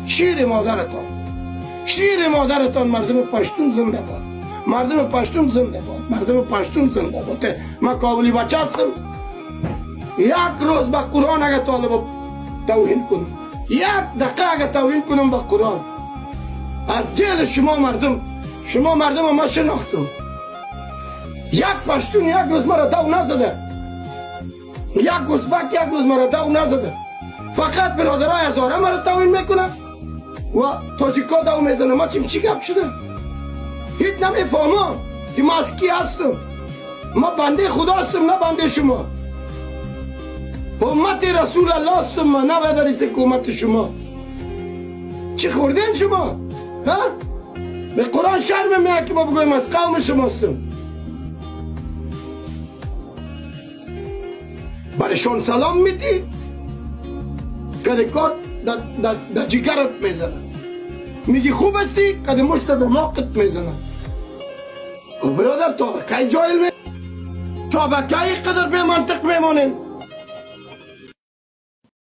شیر مادرتان، شیر مادرتان مردم پشتون زنده باد، مردم پشتون زنده باد، مردم پشتون زنده باد. من کابلی بچه هستم، یک روز به قرآن اگه طالب توهین کنم، یک دقیقه اگه توهین کنم به قرآن، از جیل شما مردم ما شناختم. یک پشتون یک روز مرا دو نزده، یک گوسبک یک روز مرا دو نزده، فقط برادرای هزاره مرا توهین میکنه و تاجیکا دو میزنه. ما چی گپ شده؟ هیچ نمیفهمم که ما از کی هستم. ما بنده خدا هستم، نه بنده شما. امت رسول الله هستم، ما نه بدریس حکومت شما. چی خوردین شما؟ ها؟ به قرآن شرم میاد که ما بگویم از قوم شما هستم. برشان سلام میدی که کار در جگرت میزنه، میگی خوب هستی که مشت دماغت میزنه. و برادر تا به کی جایل تا به کی قدر به منطق میمانین؟